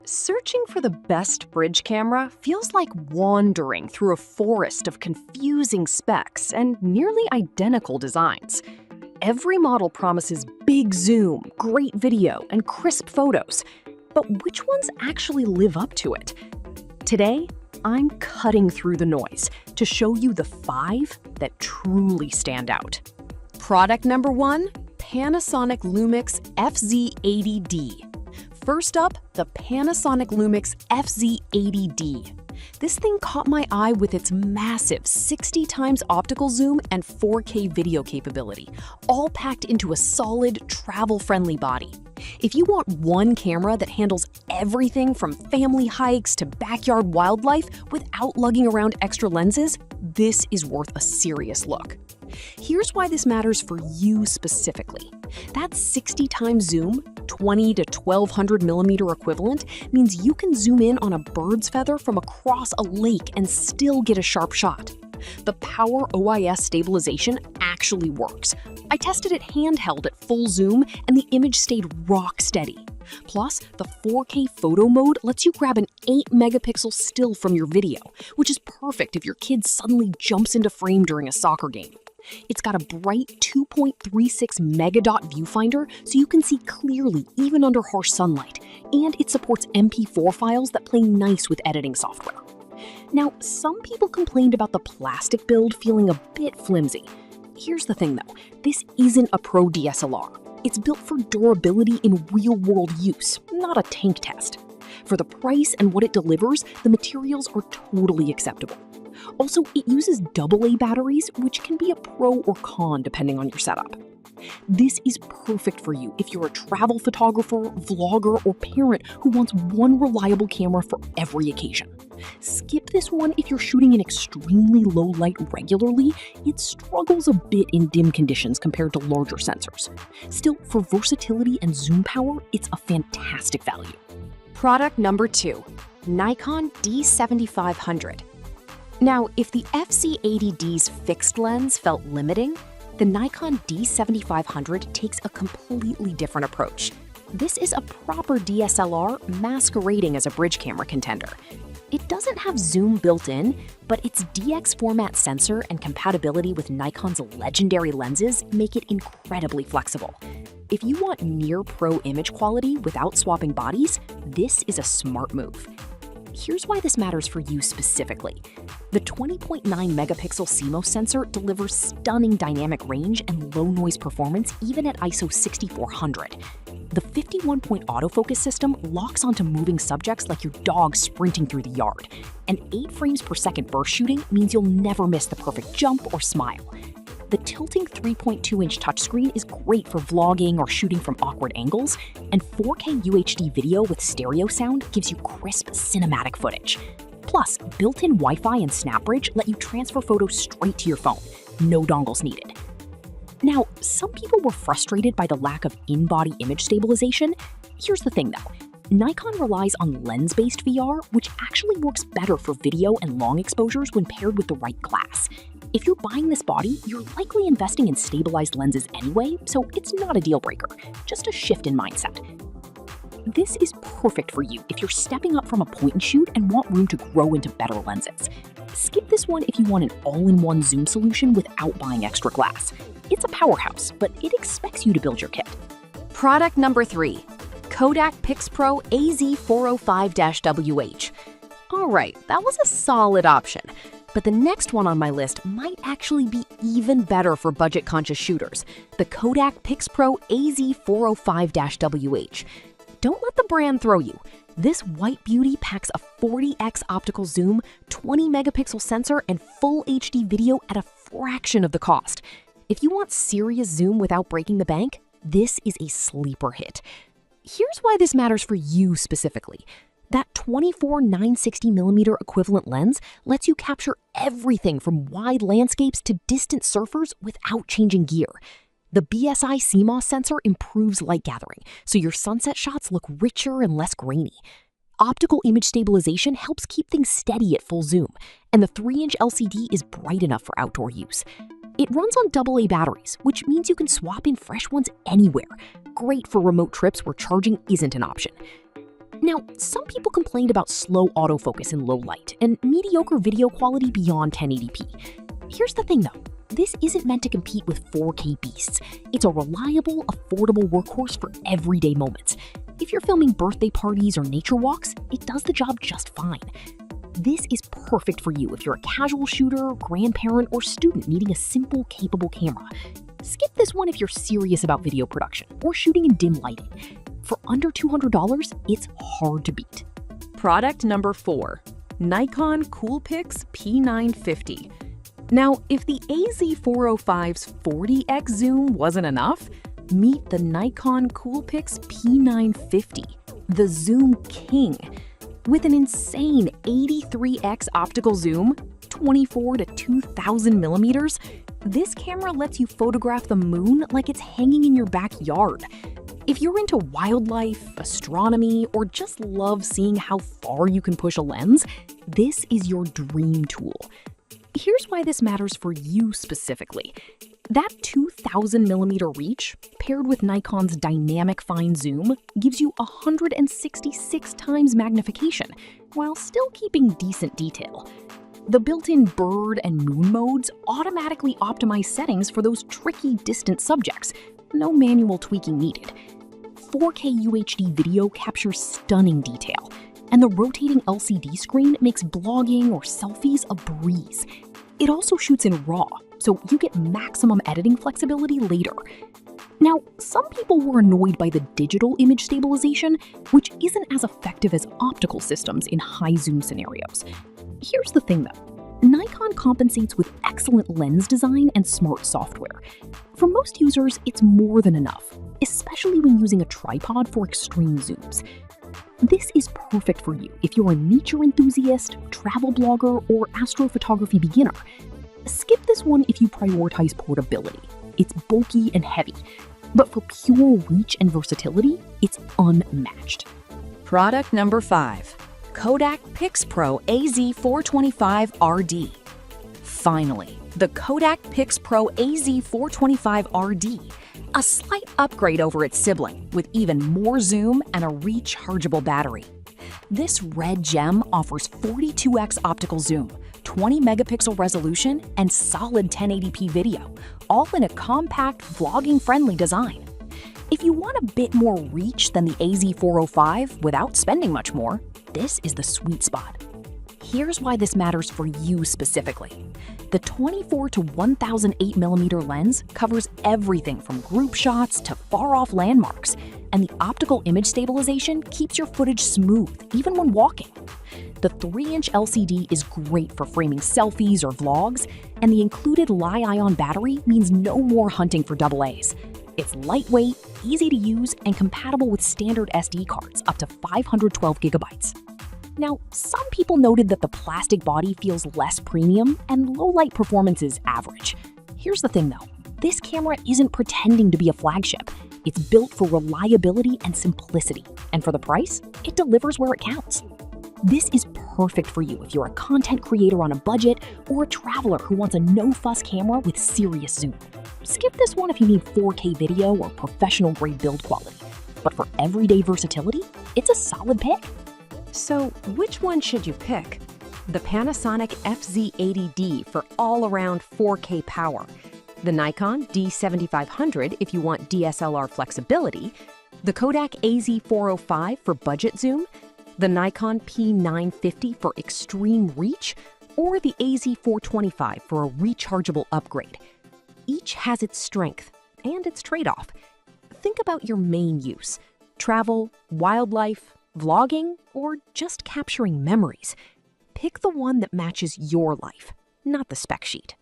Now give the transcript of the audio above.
Searching for the best bridge camera feels like wandering through a forest of confusing specs and nearly identical designs. Every model promises big zoom, great video, and crisp photos, but which ones actually live up to it? Today, I'm cutting through the noise to show you the 5 that truly stand out. Product number 1, Panasonic Lumix FZ80D. First up, the Panasonic Lumix FZ80D. This thing caught my eye with its massive 60 times optical zoom and 4K video capability, all packed into a solid, travel-friendly body. If you want one camera that handles everything from family hikes to backyard wildlife without lugging around extra lenses, this is worth a serious look. Here's why this matters for you specifically. That 60 times zoom, 20 to 1200 millimeter equivalent, means you can zoom in on a bird's feather from across a lake and still get a sharp shot. The power OIS stabilization actually works. I tested it handheld at full zoom and the image stayed rock steady. Plus, the 4K photo mode lets you grab an 8 megapixel still from your video, which is perfect if your kid suddenly jumps into frame during a soccer game. It's got a bright 2.36 megadot viewfinder so you can see clearly even under harsh sunlight, and it supports MP4 files that play nice with editing software. Now, some people complained about the plastic build feeling a bit flimsy. Here's the thing though, this isn't a pro DSLR. It's built for durability in real-world use, not a tank test. For the price and what it delivers, the materials are totally acceptable. Also, it uses AA batteries, which can be a pro or con depending on your setup. This is perfect for you if you're a travel photographer, vlogger, or parent who wants one reliable camera for every occasion. Skip this one if you're shooting in extremely low light regularly. It struggles a bit in dim conditions compared to larger sensors. Still, for versatility and zoom power, it's a fantastic value. Product number 2, Nikon D7500. Now, if the FZ80D's fixed lens felt limiting, the Nikon D7500 takes a completely different approach. This is a proper DSLR masquerading as a bridge camera contender. It doesn't have zoom built in, but its DX format sensor and compatibility with Nikon's legendary lenses make it incredibly flexible. If you want near-pro image quality without swapping bodies, this is a smart move. Here's why this matters for you specifically. The 20.9 megapixel CMOS sensor delivers stunning dynamic range and low noise performance even at ISO 6400. The 51-point autofocus system locks onto moving subjects like your dog sprinting through the yard. And 8 frames per second burst shooting means you'll never miss the perfect jump or smile. The tilting 3.2-inch touchscreen is great for vlogging or shooting from awkward angles, and 4K UHD video with stereo sound gives you crisp cinematic footage. Plus, built-in Wi-Fi and SnapBridge let you transfer photos straight to your phone. No dongles needed. Now, some people were frustrated by the lack of in-body image stabilization. Here's the thing though. Nikon relies on lens-based VR, which actually works better for video and long exposures when paired with the right glass. If you're buying this body, you're likely investing in stabilized lenses anyway, so it's not a deal breaker, just a shift in mindset. This is perfect for you if you're stepping up from a point-and-shoot and want room to grow into better lenses. Skip this one if you want an all-in-one zoom solution without buying extra glass. It's a powerhouse, but it expects you to build your kit. Product number 3, Kodak PixPro AZ405-WH. Alright, that was a solid option. But the next one on my list might actually be even better for budget-conscious shooters, the Kodak PixPro AZ405-WH. Don't let the brand throw you. This white beauty packs a 40x optical zoom, 20 megapixel sensor, and full HD video at a fraction of the cost. If you want serious zoom without breaking the bank, this is a sleeper hit. Here's why this matters for you specifically. That 24-960mm equivalent lens lets you capture everything from wide landscapes to distant surfers without changing gear. The BSI CMOS sensor improves light gathering, so your sunset shots look richer and less grainy. Optical image stabilization helps keep things steady at full zoom, and the 3-inch LCD is bright enough for outdoor use. It runs on AA batteries, which means you can swap in fresh ones anywhere. Great for remote trips where charging isn't an option. Now, some people complained about slow autofocus in low light and mediocre video quality beyond 1080p. Here's the thing though, this isn't meant to compete with 4K beasts. It's a reliable, affordable workhorse for everyday moments. If you're filming birthday parties or nature walks, it does the job just fine. This is perfect for you if you're a casual shooter, grandparent, or student needing a simple, capable camera. Skip this one if you're serious about video production or shooting in dim lighting. For under $200, it's hard to beat. Product number 4, Nikon Coolpix P950. Now, if the AZ405's 40x zoom wasn't enough, meet the Nikon Coolpix P950, the Zoom King. With an insane 83x optical zoom, 24 to 2000 millimeters, this camera lets you photograph the moon like it's hanging in your backyard. If you're into wildlife, astronomy, or just love seeing how far you can push a lens, this is your dream tool. Here's why this matters for you specifically. That 2000 millimeter reach, paired with Nikon's dynamic fine zoom, gives you 166 times magnification, while still keeping decent detail. The built-in bird and moon modes automatically optimize settings for those tricky distant subjects. No manual tweaking needed. 4K UHD video captures stunning detail, and the rotating LCD screen makes blogging or selfies a breeze. It also shoots in RAW, so you get maximum editing flexibility later. Now, some people were annoyed by the digital image stabilization, which isn't as effective as optical systems in high zoom scenarios. Here's the thing though, Nikon compensates with excellent lens design and smart software. For most users, it's more than enough, especially when using a tripod for extreme zooms. This is perfect for you if you're a nature enthusiast, travel blogger, or astrophotography beginner. Skip this one if you prioritize portability. It's bulky and heavy, but for pure reach and versatility, it's unmatched. Product number 5, Kodak PixPro AZ425RD. Finally, the Kodak PixPro AZ425RD, a slight upgrade over its sibling with even more zoom and a rechargeable battery. This red gem offers 42x optical zoom, 20 megapixel resolution, and solid 1080p video, all in a compact, vlogging-friendly design. If you want a bit more reach than the AZ405 without spending much more, this is the sweet spot. Here's why this matters for you specifically. The 24 to 1008mm lens covers everything from group shots to far-off landmarks, and the optical image stabilization keeps your footage smooth even when walking. The 3-inch LCD is great for framing selfies or vlogs, and the included Li-ion battery means no more hunting for AA's. It's lightweight, easy to use, and compatible with standard SD cards up to 512 gigabytes. Now, some people noted that the plastic body feels less premium and low-light performance is average. Here's the thing though, this camera isn't pretending to be a flagship. It's built for reliability and simplicity, and for the price, it delivers where it counts. This is perfect for you if you're a content creator on a budget or a traveler who wants a no-fuss camera with serious zoom. Skip this one if you need 4K video or professional-grade build quality, but for everyday versatility, it's a solid pick. So, which one should you pick? The Panasonic FZ80D for all-around 4K power, the Nikon D7500 if you want DSLR flexibility, the Kodak AZ405 for budget zoom, the Nikon P950 for extreme reach, or the AZ425 for a rechargeable upgrade. Each has its strength and its trade-off. Think about your main use: travel, wildlife, vlogging, or just capturing memories. Pick the one that matches your life, not the spec sheet.